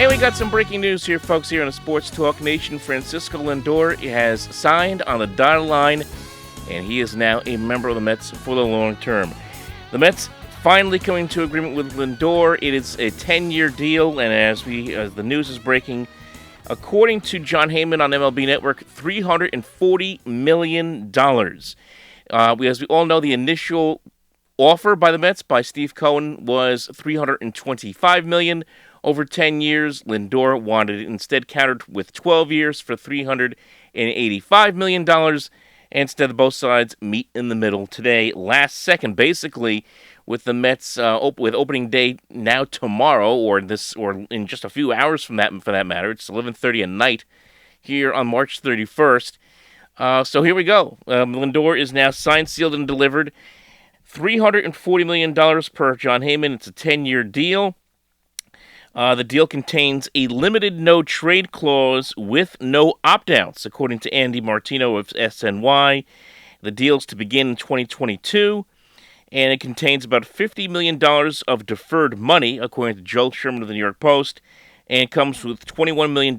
And we got some breaking news here, folks, here on the Sports Talk Nation. Francisco Lindor has signed on the dotted line, and he is now a member of the Mets for the long term. The Mets finally coming to agreement with Lindor. It is a 10-year deal, and as the news is breaking, according to John Heyman on MLB Network, $340 million. As we all know, the initial offer by the Mets, by Steve Cohen, was $325 million over 10 years. Lindor wanted it instead countered with 12 years for $385 million. And instead, both sides meet in the middle today, last second, basically, with the Mets with opening day now tomorrow, or in just a few hours from that, for that matter. It's 11:30 at night here on March 31st. So here we go. Lindor is now signed, sealed, and delivered. $340 million per John Heyman. It's a 10-year deal. The deal contains a limited no-trade clause with no opt-outs, according to Andy Martino of SNY. The deal's to begin in 2022, and it contains about $50 million of deferred money, according to Joel Sherman of the New York Post, and comes with $21 million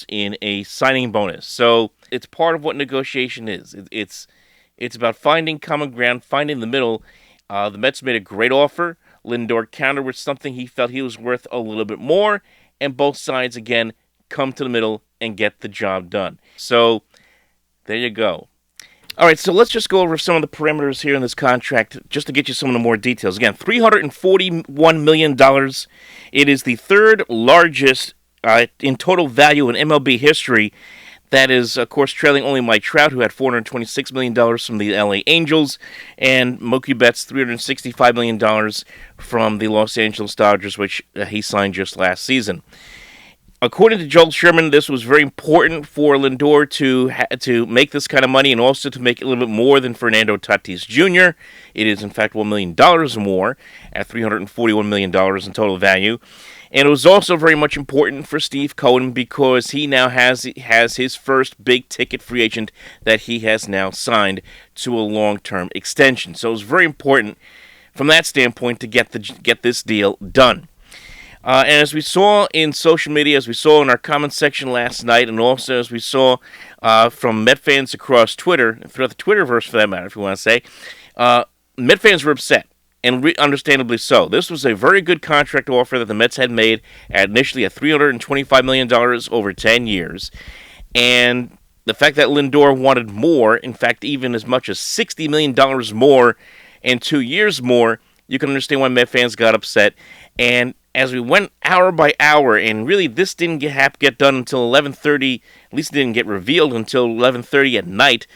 in a signing bonus. So it's part of what negotiation is. It's about finding common ground, finding the middle. The Mets made a great offer. Lindor countered with something he felt he was worth a little bit more, and both sides, again, come to the middle and get the job done. So there you go. All right, so let's just go over some of the parameters here in this contract just to get you some of the more details. Again, $341 million. It is the third largest in total value in MLB history. That is, of course, trailing only Mike Trout, who had $426 million from the LA Angels, and Mookie Betts, $365 million from the Los Angeles Dodgers, which he signed just last season. According to Joel Sherman, this was very important for Lindor to make this kind of money and also to make a little bit more than Fernando Tatis Jr. It is, in fact, $1 million more at $341 million in total value. And it was also very much important for Steve Cohen because he now has his first big-ticket free agent that he has now signed to a long-term extension. So it was very important from that standpoint to get this deal done. And as we saw in social media, as we saw in our comment section last night, and also as we saw from Met fans across Twitter, throughout the Twitterverse for that matter, if you want to say, Met fans were upset. And understandably so. This was a very good contract offer that the Mets had made initially at $325 million over 10 years. And the fact that Lindor wanted more, in fact, even as much as $60 million more and 2 years more, you can understand why Met fans got upset. And as we went hour by hour, and really this didn't get done until 11:30, at least it didn't get revealed until 11:30 at night,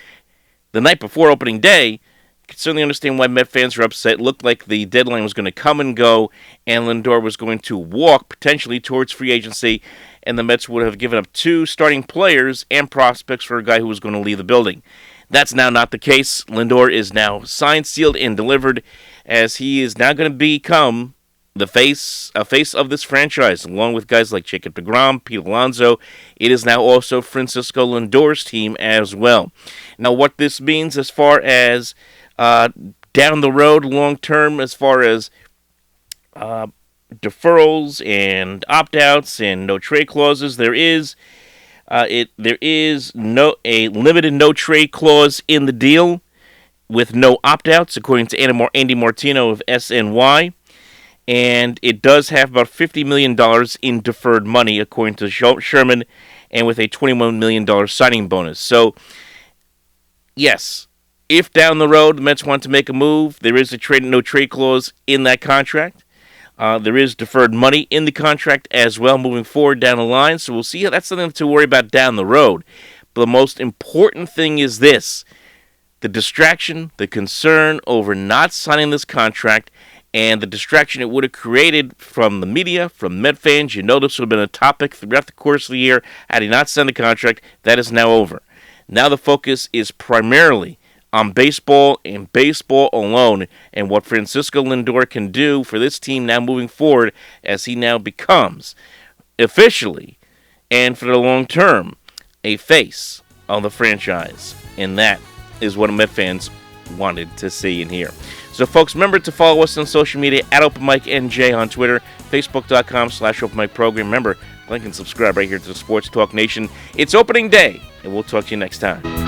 the night before opening day, I can certainly understand why Met fans were upset. It looked like the deadline was going to come and go, and Lindor was going to walk potentially towards free agency, and the Mets would have given up two starting players and prospects for a guy who was going to leave the building. That's now not the case. Lindor is now signed, sealed, and delivered, as he is now going to become a face of this franchise, along with guys like Jacob deGrom, Pete Alonso. It is now also Francisco Lindor's team as well. Now, what this means as far as down the road, long term, as far as deferrals and opt-outs and no trade clauses, there is a limited no trade clause in the deal with no opt-outs, according to Andy Martino of SNY, and it does have about $50 million in deferred money, according to Sherman, and with a $21 million signing bonus. So, yes. If down the road the Mets want to make a move, there is a no trade clause in that contract. There is deferred money in the contract as well moving forward down the line. So we'll see. That's something to worry about down the road. But the most important thing is this: the distraction, the concern over not signing this contract, and the distraction it would have created from the media, from Met fans. You know this would have been a topic throughout the course of the year. Had he not signed the contract, that is now over. Now the focus is primarily on baseball and baseball alone, and what Francisco Lindor can do for this team now moving forward as he now becomes officially and for the long term a face of the franchise. And that is what Met fans wanted to see and hear. So folks, remember to follow us on social media at OpenMikeNJ on Twitter, Facebook.com/OpenMikeProgram. Remember, like and subscribe right here to Sports Talk Nation. It's opening day, and we'll talk to you next time.